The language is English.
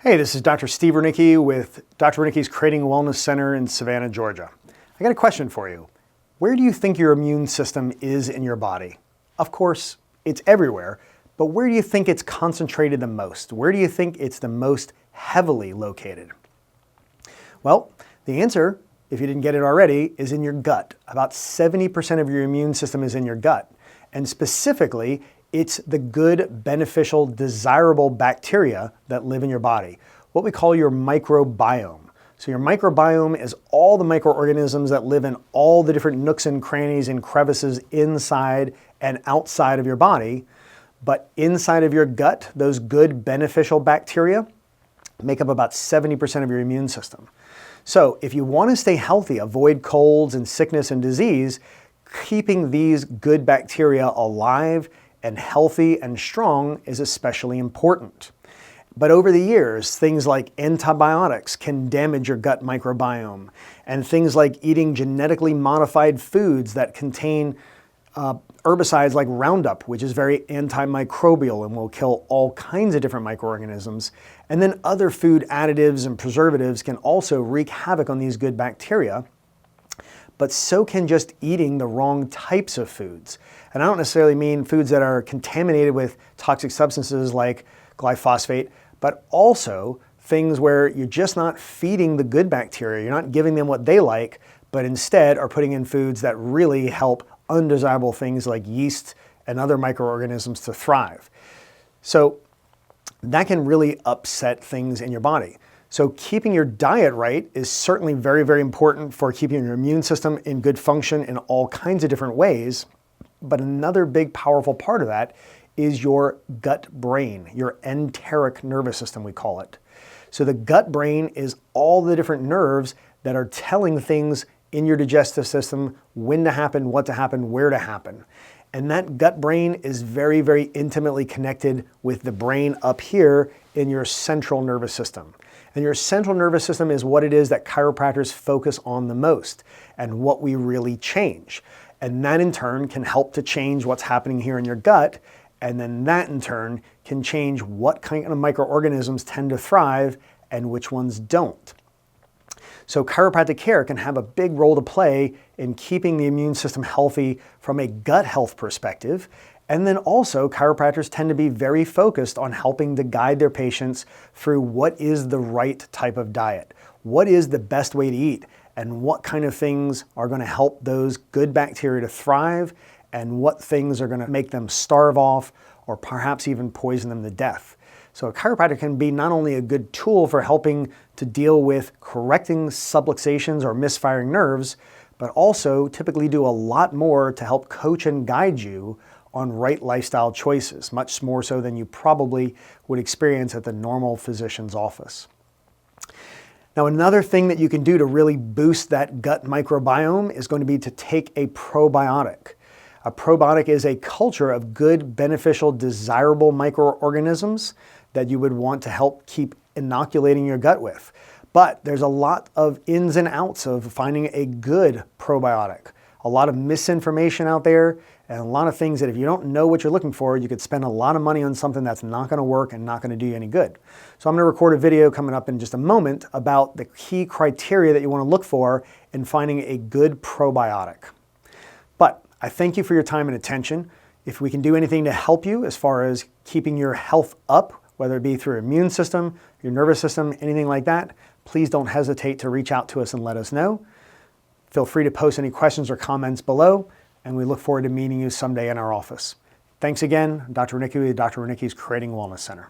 Hey, this is Dr. Steve Ranicki with Dr. Ranicki's Creating Wellness Center in Savannah, Georgia. I got a question for you. Where do you think your immune system is in your body? Of course, it's everywhere, but where do you think it's concentrated the most? Where do you think it's the most heavily located? Well, the answer, if you didn't get it already, is in your gut. About 70% of your immune system is in your gut. And specifically, it's the good, beneficial, desirable bacteria that live in your body, what we call your microbiome. So your microbiome is all the microorganisms that live in all the different nooks and crannies and crevices inside and outside of your body. But inside of your gut, those good, beneficial bacteria make up about 70% of your immune system. So if you want to stay healthy, avoid colds and sickness and disease, keeping these good bacteria alive and healthy and strong is especially important. But over the years, things like antibiotics can damage your gut microbiome, and things like eating genetically modified foods that contain herbicides like Roundup, which is very antimicrobial and will kill all kinds of different microorganisms. And then other food additives and preservatives can also wreak havoc on these good bacteria. But so can just eating the wrong types of foods. And I don't necessarily mean foods that are contaminated with toxic substances like glyphosate, but also things where you're just not feeding the good bacteria. You're not giving them what they like, but instead are putting in foods that really help undesirable things like yeast and other microorganisms to thrive. So that can really upset things in your body. So keeping your diet right is certainly very, very important for keeping your immune system in good function in all kinds of different ways. But another big powerful part of that is your gut brain, your enteric nervous system, we call it. So the gut brain is all the different nerves that are telling things in your digestive system when to happen, what to happen, where to happen. And that gut brain is very, very intimately connected with the brain up here in your central nervous system. And your central nervous system is what it is that chiropractors focus on the most and what we really change. And that in turn can help to change what's happening here in your gut. And then that in turn can change what kind of microorganisms tend to thrive and which ones don't. So chiropractic care can have a big role to play in keeping the immune system healthy from a gut health perspective. And then also chiropractors tend to be very focused on helping to guide their patients through what is the right type of diet, what is the best way to eat, and what kind of things are going to help those good bacteria to thrive, and what things are going to make them starve off or perhaps even poison them to death. So a chiropractor can be not only a good tool for helping to deal with correcting subluxations or misfiring nerves, but also typically do a lot more to help coach and guide you on right lifestyle choices, much more so than you probably would experience at the normal physician's office. Now, another thing that you can do to really boost that gut microbiome is going to be to take a probiotic. A probiotic is a culture of good, beneficial, desirable microorganisms that you would want to help keep inoculating your gut with. But there's a lot of ins and outs of finding a good probiotic. A lot of misinformation out there and a lot of things that if you don't know what you're looking for, you could spend a lot of money on something that's not going to work and not going to do you any good. So I'm going to record a video coming up in just a moment about the key criteria that you want to look for in finding a good probiotic. But I thank you for your time and attention. If we can do anything to help you as far as keeping your health up, whether it be through your immune system, your nervous system, anything like that, please don't hesitate to reach out to us and let us know. Feel free to post any questions or comments below, and we look forward to meeting you someday in our office. Thanks again, Dr. Ranicki with Dr. Ranicki's Creating Wellness Center.